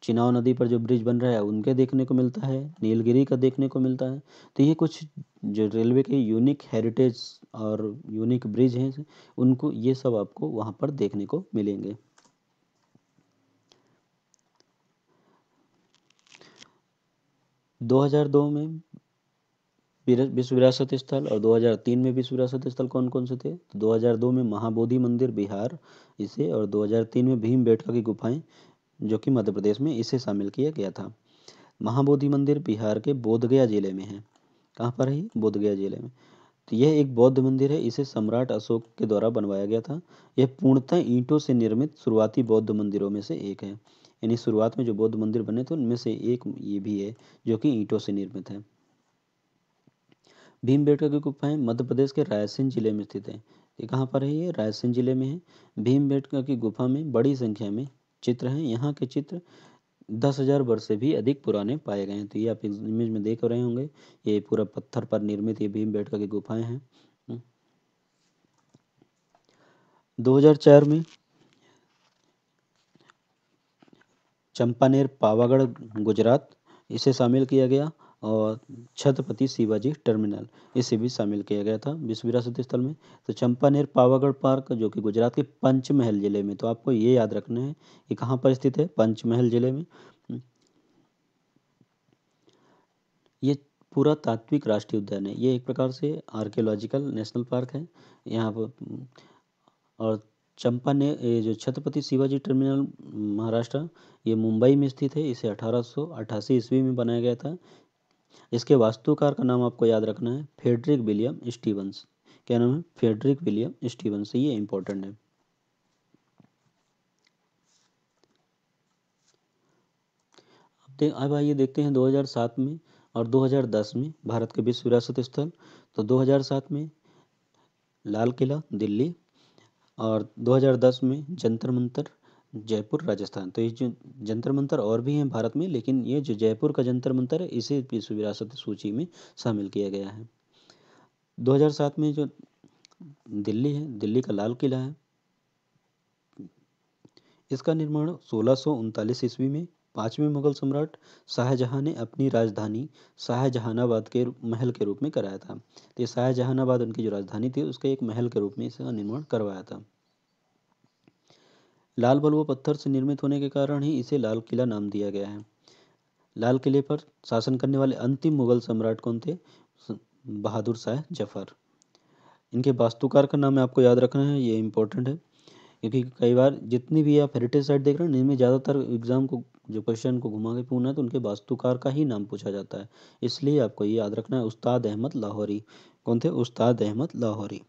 चिनाव नदी पर जो ब्रिज बन रहा है उनके देखने को मिलता है, नीलगिरी का देखने को मिलता है। तो ये कुछ जो रेलवे के यूनिक हेरिटेज और यूनिक ब्रिज हैं, उनको ये सब आपको वहाँ पर देखने को मिलेंगे। दो हजार दो में विश्व विरासत स्थल और 2003 में विश्व विरासत स्थल कौन कौन से थे? तो 2002 में महाबोधि मंदिर बिहार इसे, और 2003 में भीमबेटका की गुफाएं जो कि मध्य प्रदेश में, इसे शामिल किया गया था। महाबोधि मंदिर बिहार के बोधगया जिले में है। कहाँ पर है? बोधगया जिले में। तो यह एक बौद्ध मंदिर है, इसे सम्राट अशोक के द्वारा बनवाया गया था। यह पूर्णतः ईंटों से निर्मित शुरुआती बौद्ध मंदिरों में से एक है। यानी शुरुआत में जो बौद्ध मंदिर बने थे उनमें से एक ये भी है जो कि ईंटों से निर्मित है। भीमबेटका की गुफाएं मध्य प्रदेश के रायसेन जिले में स्थित है। ये कहाँ पर है? ये रायसेन जिले में है। भीमबेटका की गुफा में बड़ी संख्या में चित्र हैं। यहाँ के चित्र 10,000 वर्ष से भी अधिक पुराने पाए गए हैं। तो ये आप इमेज में देख रहे होंगे, ये पूरा पत्थर पर निर्मित ये भीमबेटका की गुफाएं हैं। 2004 में चंपानेर पावागढ़ गुजरात इसे शामिल किया गया, और छत्रपति शिवाजी टर्मिनल इसे भी शामिल किया गया था विश्व विरासत स्थल में। तो चंपानेर पावागढ़ पार्क जो कि गुजरात के पंचमहल जिले में, तो आपको ये याद रखना है कि कहाँ पर स्थित है? पंचमहल जिले में। ये पूरा तात्विक राष्ट्रीय उद्यान है, ये एक प्रकार से आर्कियोलॉजिकल नेशनल पार्क है यहाँ पर। और ये जो छत्रपति शिवाजी टर्मिनल महाराष्ट्र, ये मुंबई में स्थित है। इसे 1888 ईस्वी में बनाया गया था। इसके वास्तुकार का नाम आपको याद रखना है, फ्रेडरिक विलियम स्टीवंस। क्या नाम है? Frederick William Stevens. ये इंपॉर्टेंट है। अब आइए देखते हैं 2007 में और 2010 में भारत के विश्व विरासत स्थल। तो 2007 में लाल किला दिल्ली, और 2010 में जंतर मंतर जयपुर राजस्थान। तो ये जो जंतर मंतर और भी हैं भारत में, लेकिन ये जो जयपुर का जंतर मंतर है इसे विश्व विरासत सूची में शामिल किया गया है। 2007 में जो दिल्ली है, दिल्ली का लाल किला है, इसका निर्माण 1639 ईस्वी में पांचवें मुगल सम्राट शाहजहां ने अपनी राजधानी शाहजहानाबाद के महल के रूप में कराया था। तो ये शाहजहानाबाद उनकी जो राजधानी थी उसके एक महल के रूप में इसका निर्माण करवाया था। लाल बलुआ पत्थर से निर्मित होने के कारण ही इसे लाल किला नाम दिया गया है। लाल किले पर शासन करने वाले अंतिम मुगल सम्राट कौन थे? बहादुर शाह जफर। इनके वास्तुकार का नाम आपको याद रखना है, ये इंपॉर्टेंट है, क्योंकि कई बार जितनी भी आप हेरिटेज साइट देख रहे हैं इनमें ज़्यादातर एग्जाम को जो क्वेश्चन को घुमा के पूछना है तो उनके वास्तुकार का ही नाम पूछा जाता है। इसलिए आपको ये याद रखना है, उस्ताद अहमद लाहौरी। कौन थे? उस्ताद अहमद लाहौरी।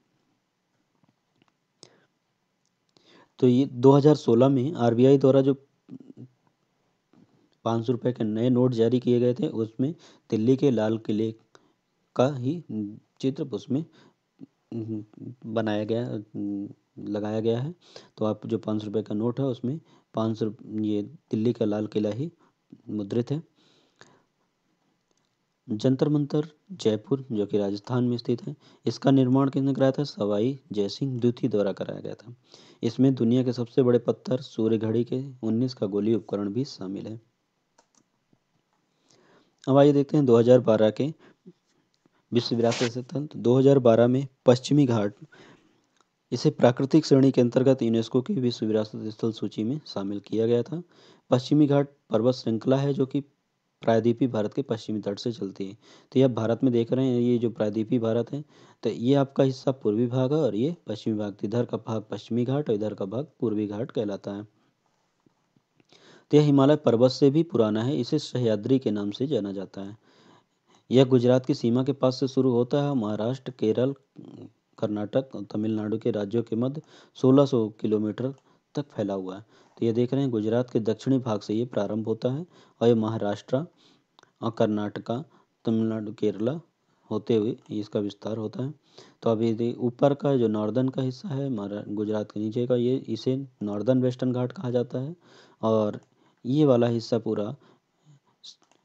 तो ये 2016 में आरबीआई द्वारा जो 500 रुपए के नए नोट जारी किए गए थे उसमें दिल्ली के लाल किले का ही चित्र उसमें बनाया गया, लगाया गया है। तो आप जो 500 रुपए का नोट है उसमें 500 ये दिल्ली का लाल किला ही मुद्रित है। जंतर मंतर जयपुर जो कि राजस्थान में स्थित है, इसका निर्माण किसने कराया था? सवाई जयसिंह द्वितीय द्वारा कराया गया था। इसमें दुनिया के सबसे बड़े पत्थर सूर्य घड़ी के 19 का गोली उपकरण भी शामिल है। अब आइए देखते हैं 2012 के विश्व विरासत स्थल। 2012 में पश्चिमी घाट, इसे प्राकृतिक श्रेणी के अंतर्गत यूनेस्को की विश्व विरासत स्थल सूची में शामिल किया गया था। पश्चिमी घाट पर्वत श्रृंखला है जो कि प्रायद्वीपीय भारत के पश्चिमी तट से चलती है। तो ये आप भारत में देख रहे हैं, ये जो प्रायद्वीपीय भारत है, तो ये आपका हिस्सा पूर्वी भाग है और ये पश्चिमी भाग। इधर का भाग पश्चिमी घाट और इधर का भाग पूर्वी घाट कहलाता है। तो यह हिमालय पर्वत से भी पुराना है, इसे सह्याद्री के नाम से जाना जाता है। यह गुजरात की सीमा के पास से शुरू होता है, महाराष्ट्र केरल कर्नाटक और तमिलनाडु के राज्यों के मध्य 1600 किलोमीटर तक फैला हुआ है। तो ये देख रहे हैं गुजरात के दक्षिणी भाग से ये प्रारंभ होता है और ये महाराष्ट्र और कर्नाटका, तमिलनाडु, केरला होते हुए इसका विस्तार होता है। तो अभी ऊपर का जो नॉर्दर्न का हिस्सा है गुजरात के नीचे का, ये इसे नॉर्दर्न वेस्टर्न घाट कहा जाता है और ये वाला हिस्सा पूरा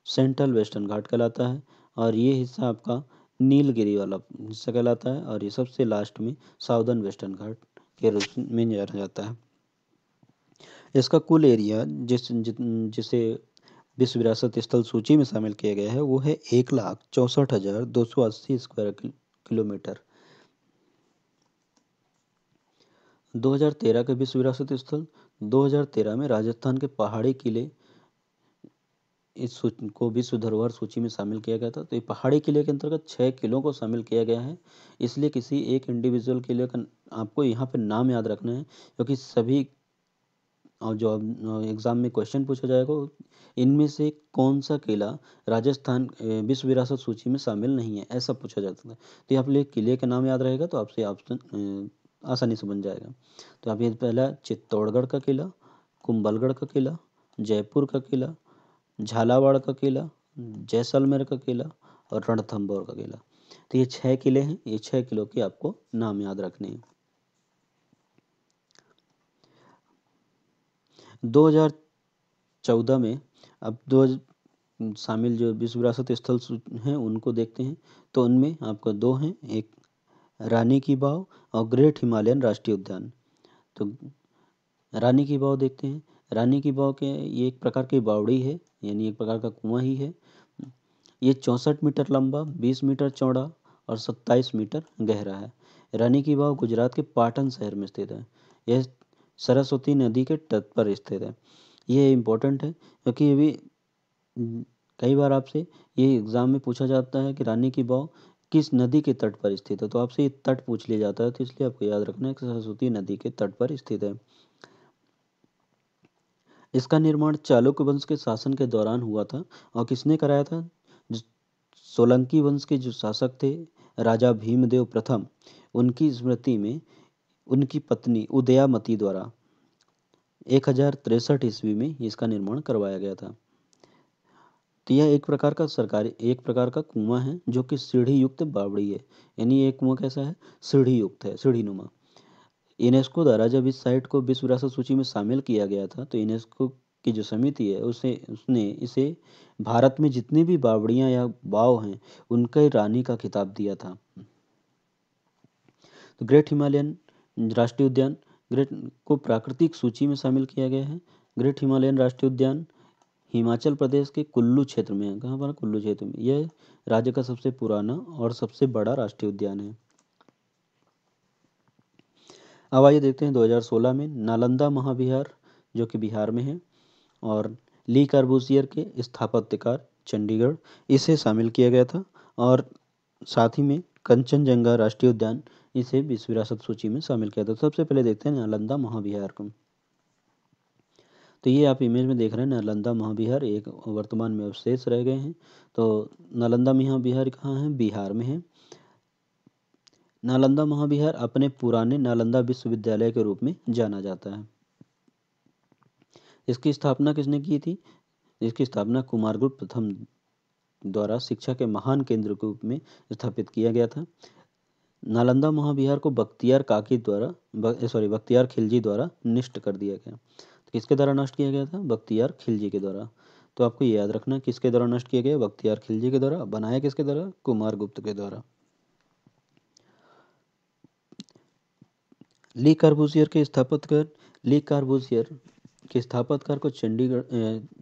सेंट्रल वेस्टर्न घाट कहलाता है और ये हिस्सा आपका नीलगिरी वाला हिस्सा कहलाता है और ये सबसे लास्ट में साउदर्न वेस्टर्न घाट के रूप में जाना जाता है। इसका कुल एरिया जिसे विश्व विरासत स्थल सूची में शामिल किया गया है वो है 1,64,280 स्क्वायर किलोमीटर। 2013 के विश्व विरासत स्थल 2013 में राजस्थान के पहाड़ी किले इस को विश्व धरोहर सूची में शामिल किया गया था। तो ये पहाड़ी किले के अंतर्गत 6 किलों को शामिल किया गया है। इसलिए किसी एक इंडिविजुअल किले का आपको यहाँ पे नाम याद रखना है क्योंकि सभी और जो एग्जाम में क्वेश्चन पूछा जाएगा इनमें से कौन सा किला राजस्थान विश्व विरासत सूची में शामिल नहीं है, ऐसा पूछा जाता है। तो आप लिए किले का नाम याद रहेगा तो आपसे ऑप्शन आसानी से बन जाएगा। तो आप ये पहला चित्तौड़गढ़ का किला, कुंभलगढ़ का किला, जयपुर का किला, झालावाड़ का किला, जैसलमेर का किला और रणथंभौर का किला। तो ये 6 किले हैं। ये 6 किलों के आपको नाम याद रखने हैं। 2014 में अब दो शामिल जो विश्व विरासत स्थल हैं उनको देखते हैं। तो उनमें आपको 2 हैं, एक रानी की वाव और ग्रेट हिमालयन राष्ट्रीय उद्यान। तो रानी की वाव देखते हैं। रानी की वाव के ये एक प्रकार की बावड़ी है, यानी एक प्रकार का कुआं ही है। ये 64 मीटर लंबा, 20 मीटर चौड़ा और 27 मीटर गहरा है। रानी की वाव गुजरात के पाटन शहर में स्थित है। यह सरस्वती नदी के तट पर स्थित है। ये इम्पोर्टेंट है क्योंकि ये भी कई बार आपसे ये एग्जाम में पूछा जाता है कि रानी की वाव किस नदी के तट पर स्थित है। तो आपसे ये तट पूछ लिया जाता है, तो इसलिए आपको याद रखना है कि सरस्वती नदी के तट पर स्थित है। इसका निर्माण चालुक्य वंश के शासन के दौरान हुआ था और किसने कराया था? सोलंकी वंश के जो शासक थे राजा भीमदेव प्रथम, उनकी स्मृति में उनकी पत्नी उदयामती द्वारा 1063 ईस्वी में इसका निर्माण करवाया गया था। तो यह एक प्रकार का कुआं है जो कि सीढ़ी युक्त बावड़ी है। यानी ये कुआं कैसा है? सीढ़ी युक्त है, सीढ़ी नुमा। यूनेस्को द्वारा जब इस साइट को विश्व विरासत सूची में शामिल किया गया था तो यूनेस्को की जो समिति है उसने इसे भारत में जितनी भी बावड़ियां या वाव हैं उनके रानी का खिताब दिया था। तो ग्रेट हिमालयन राष्ट्रीय उद्यान ग्रेट को प्राकृतिक सूची में शामिल किया गया है। ग्रेट हिमालयन राष्ट्रीय उद्यान हिमाचल प्रदेश के कुल्लू क्षेत्र में है। कहाँ पर? कुल्लू क्षेत्र में। यह राज्य का सबसे पुराना और सबसे बड़ा राष्ट्रीय उद्यान है। अब आइए देखते हैं 2016 में नालंदा महाविहार जो कि बिहार में है और ली कार्बूसियर के स्थापत्यकार चंडीगढ़, इसे शामिल किया गया था और साथ ही में कंचनजंगा राष्ट्रीय उद्यान इसे विश्व विरासत सूची में शामिल किया था। सबसे पहले देखते हैं नालंदा महाविहार को। तो ये आप इमेज में देख रहे हैं नालंदा महाविहार एक वर्तमान में अवशेष रह गए हैं। तो नालंदा महाविहार कहाँ है? बिहार में है। नालंदा महाविहार अपने पुराने नालंदा विश्वविद्यालय के रूप में जाना जाता है। इसकी स्थापना किसने की थी? इसकी स्थापना कुमारगुप्त प्रथम द्वारा शिक्षा के महान केंद्र के रूप में स्थापित किया गया था। नालंदा महाविहार को बख्तियार खिलजी द्वारा नष्ट कर दिया गया। तो किसके द्वारा नष्ट किया गया था? बख्तियार खिलजी के द्वारा। तो आपको ये याद रखना किसके द्वारा नष्ट किया गया? बख्तियार खिलजी के द्वारा। बनाया किसके द्वारा? कुमारगुप्त के द्वारा। ली कार्बूसियर के स्थापतकार को चंडीगढ़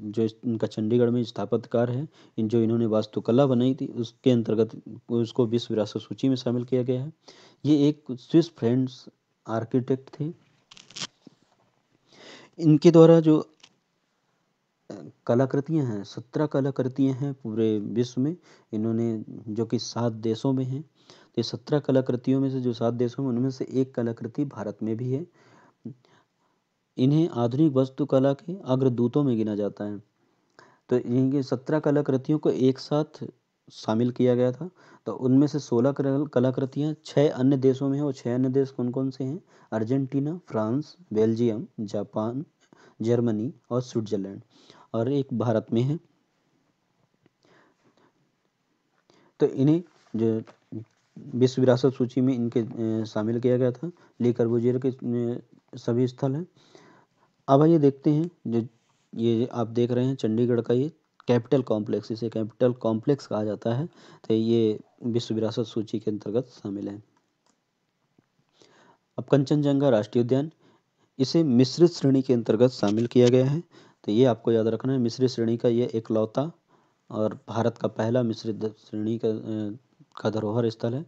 जो इनका चंडीगढ़ में स्थापतकार है जो इन्होंने वास्तुकला बनाई थी उसके अंतर्गत उसको विश्व विरासत सूची में शामिल किया गया है। ये एक स्विस फ्रेंच आर्किटेक्ट थे। इनके द्वारा जो कलाकृतियां हैं 17 कलाकृतियां हैं पूरे विश्व में, इन्होंने जो कि 7 देशों में हैं। तो 17 कलाकृतियों में से जो 7 देशों में उनमें से एक कलाकृति भारत में भी है। इन्हें आधुनिक वास्तुकला के अग्रदूतों में गिना जाता है। तो इनकी 17 कलाकृतियों को एक साथ शामिल किया गया था। तो उनमें से 16 कलाकृतियाँ 6 अन्य देशों में हैं, और 6 अन्य देश कौन कौन से हैं? Argentina, France, Belgium, Japan, Germany और स्विट्जरलैंड, और एक भारत में है। तो इन्हें जो विश्व विरासत सूची में इनके शामिल किया गया था। ले कर्बूजियर के सभी स्थल हैं। अब आइए देखते हैं, जो ये आप देख रहे हैं चंडीगढ़ का ये कैपिटल कॉम्प्लेक्स, इसे कैपिटल कॉम्प्लेक्स कहा जाता है। तो ये विश्व विरासत सूची के अंतर्गत शामिल है। अब कंचनजंगा राष्ट्रीय उद्यान, इसे मिश्रित श्रेणी के अंतर्गत शामिल किया गया है। तो ये आपको याद रखना है, मिश्रित श्रेणी का ये एकलौता और भारत का पहला मिश्रित श्रेणी का धरोहर स्थल है।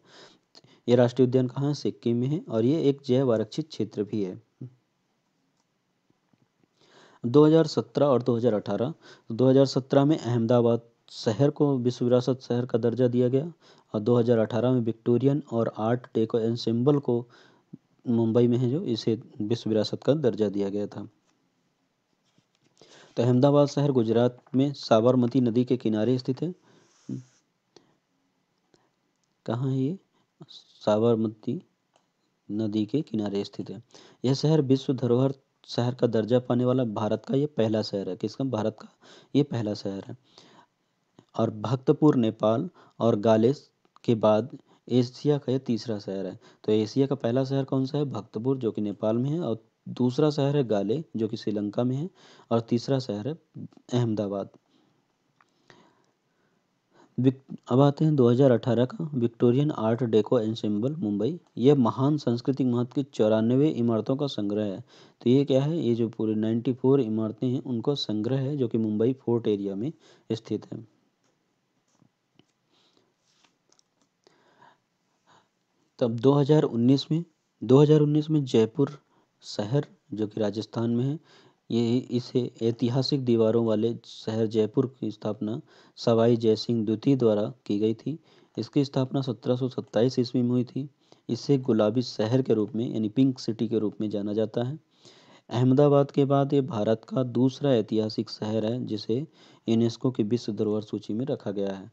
ये राष्ट्रीय उद्यान कहाँ है? सिक्किम में है, और ये एक जैव आरक्षित क्षेत्र भी है। 2017 और 2018, 2017 में अहमदाबाद शहर को विश्व विरासत शहर का दर्जा दिया गया, और 2018 में विक्टोरियन और आर्ट डेको एंसेंबल को मुंबई में है जो, इसे विश्व विरासत का दर्जा दिया गया था। तो अहमदाबाद शहर गुजरात में साबरमती नदी के किनारे स्थित है। कहाँ है ये? साबरमती नदी के किनारे स्थित है। यह शहर विश्व धरोहर शहर का दर्जा पाने वाला भारत का ये पहला शहर है। किसका? भारत का ये पहला शहर है। और भक्तपुर नेपाल और गालेस के बाद एशिया का यह तीसरा शहर है। तो एशिया का पहला शहर कौन सा है? भक्तपुर, जो कि नेपाल में है, और दूसरा शहर है गाले, जो कि श्रीलंका में है, और तीसरा शहर है अहमदाबाद। अब आते हैं 2018 का Victorian art deco ensemble Mumbai. यह महान सांस्कृतिक महत्व की 94 इमारतों का संग्रह है। तो ये क्या है? ये जो पूरे 94 इमारतें हैं उनको संग्रह है, जो कि मुंबई फोर्ट एरिया में स्थित है। तब 2019 में जयपुर शहर, जो कि राजस्थान में है, ये इसे ऐतिहासिक दीवारों वाले शहर जयपुर की स्थापना सवाई जयसिंह द्वितीय द्वारा की गई थी। इसकी स्थापना 1727 ईस्वी में हुई थी। इसे गुलाबी शहर के रूप में, यानी पिंक सिटी के रूप में जाना जाता है। अहमदाबाद के बाद ये भारत का दूसरा ऐतिहासिक शहर है जिसे यूनेस्को की विश्व धरोहर सूची में रखा गया है।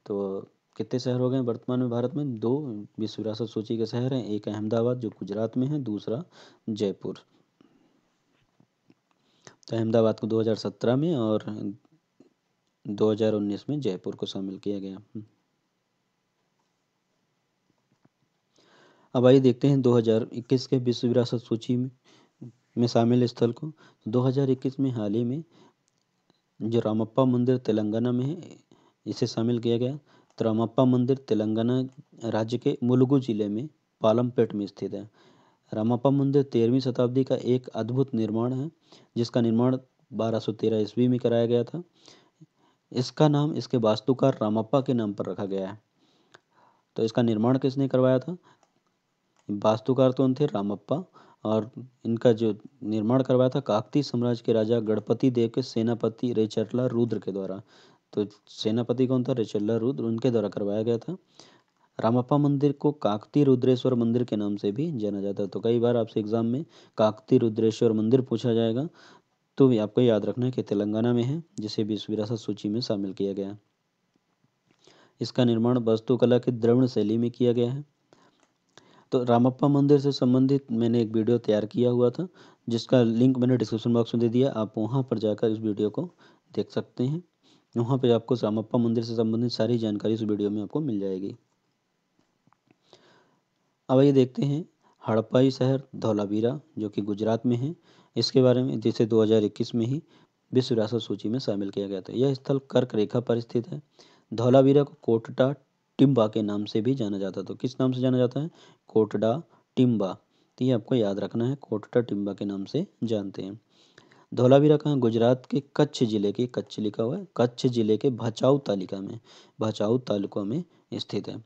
तो कितने शहर हो गए वर्तमान में भारत में? 2 विश्व विरासत सूची के शहर हैं, एक अहमदाबाद जो गुजरात में है, दूसरा जयपुर। तो अहमदाबाद को 2017 में और 2019 में जयपुर को शामिल किया गया। अब आइए देखते हैं 2021 के विश्व विरासत सूची में शामिल स्थल को। 2021 में हाल ही में जो रामप्पा मंदिर तेलंगाना में है, इसे शामिल किया गया। तो रामप्पा मंदिर तेलंगाना राज्य के मुलुगु जिले में पालमपेट में स्थित है। रामप्पा मंदिर 13वीं शताब्दी का एक अद्भुत निर्माण है, जिसका निर्माण 1213 ईस्वी में कराया गया था। इसका नाम इसके वास्तुकार रामप्पा के नाम पर रखा गया है। तो इसका निर्माण किसने करवाया था? वास्तुकार तो थे रामप्पा, और इनका जो निर्माण करवाया था काकतीय साम्राज्य के राजा गणपति देव के सेनापति रेचरला रुद्र के द्वारा। तो सेनापति कौन था? रेचरला रुद्र, उनके द्वारा करवाया गया था। रामप्पा मंदिर को काकतीय रुद्रेश्वर मंदिर के नाम से भी जाना जाता है। तो कई बार आपसे एग्जाम में काकतीय रुद्रेश्वर मंदिर पूछा जाएगा, तो भी आपको याद रखना है कि तेलंगाना में है, जिसे विश्व विरासत सूची में शामिल किया गया है। इसका निर्माण वास्तुकला की द्रविड़ शैली में किया गया है। तो रामप्पा मंदिर से संबंधित मैंने एक वीडियो तैयार किया हुआ था, जिसका लिंक मैंने डिस्क्रिप्शन बॉक्स में दे दिया। आप वहां पर जाकर इस वीडियो को देख सकते हैं। वहां पे आपको रामप्पा मंदिर से संबंधित सारी जानकारी इस वीडियो में आपको मिल जाएगी। अब ये देखते हैं हड़प्पाई शहर धौलावीरा, जो कि गुजरात में है। इसके बारे में, जिसे 2021 में ही विश्व विरासत सूची में शामिल किया गया था। यह स्थल कर्क रेखा पर स्थित है। धौलावीरा को कोटडा टिम्बा के नाम से भी जाना जाता है। तो किस नाम से जाना जाता है? कोटडा टिम्बा। तो ये आपको याद रखना है, कोटडा टिम्बा के नाम से जानते हैं। धौलावीरा कहाँ? गुजरात के कच्छ जिले के, कच्छ लिखा हुआ है, कच्छ जिले के भचाऊ तालुका में स्थित है।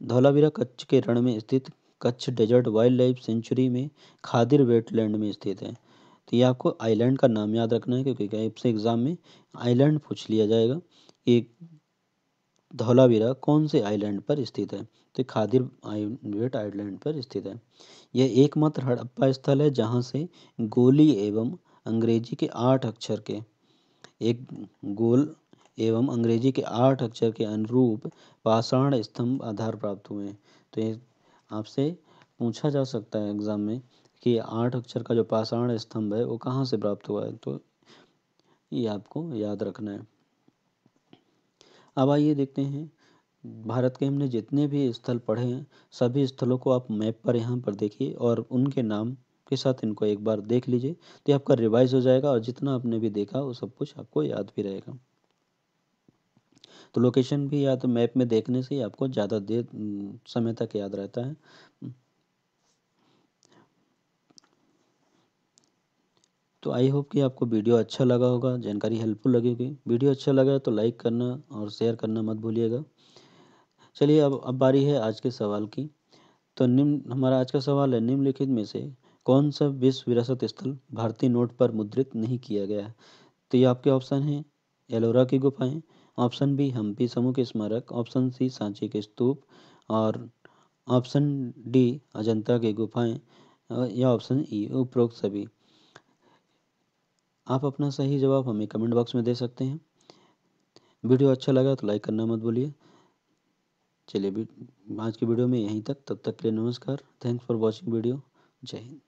धौलावीरा कच्छ के रण में स्थित Kutch desert wildlife sanctuary में खादिर वेटलैंड में स्थित है। तो ये आपको आइलैंड का नाम याद रखना है, क्योंकि आपसे एग्जाम में आइलैंड पूछ लिया जाएगा कि धौलावीरा कौन से आइलैंड पर स्थित है। तो खादिर वेट आइलैंड पर स्थित है। यह एकमात्र हड़प्पा स्थल है जहाँ से गोली एवं अंग्रेजी के 8 अक्षर के एक गोल एवं अंग्रेजी के 8 अक्षर के अनुरूप पाषाण स्तंभ आधार प्राप्त हुए हैं। तो ये आपसे पूछा जा सकता है एग्जाम में कि 8 अक्षर का जो पाषाण स्तंभ है वो कहाँ से प्राप्त हुआ है, तो ये आपको याद रखना है। अब आइए देखते हैं भारत के हमने जितने भी स्थल पढ़े हैं सभी स्थलों को आप मैप पर यहाँ पर देखिए और उनके नाम के साथ इनको एक बार देख लीजिए, तो ये आपका रिवाइज हो जाएगा और जितना आपने भी देखा वो सब कुछ आपको याद भी रहेगा। तो लोकेशन भी याद मैप में देखने से ही आपको ज़्यादा देर समय तक याद रहता है। तो आई होप कि आपको वीडियो अच्छा लगा होगा, जानकारी हेल्पफुल लगी होगी। वीडियो अच्छा लगा तो लाइक करना और शेयर करना मत भूलिएगा। चलिए अब बारी है आज के सवाल की। तो निम्न हमारा आज का सवाल है, निम्नलिखित में से कौन सा विश्व विरासत स्थल भारतीय नोट पर मुद्रित नहीं किया गया है। तो ये आपके ऑप्शन हैं एलोरा की गुफाएं, ऑप्शन बी हम्पी समूह के स्मारक, ऑप्शन सी सांची के स्तूप और ऑप्शन डी अजंता की गुफाएं या ऑप्शन ई उपरोक्त सभी। आप अपना सही जवाब हमें कमेंट बॉक्स में दे सकते हैं। वीडियो अच्छा लगा तो लाइक करना मत भूलिए। चलिए आज की वीडियो में यहीं तक, तब तक के लिए नमस्कार। Thanks for watching video. जय हिंद।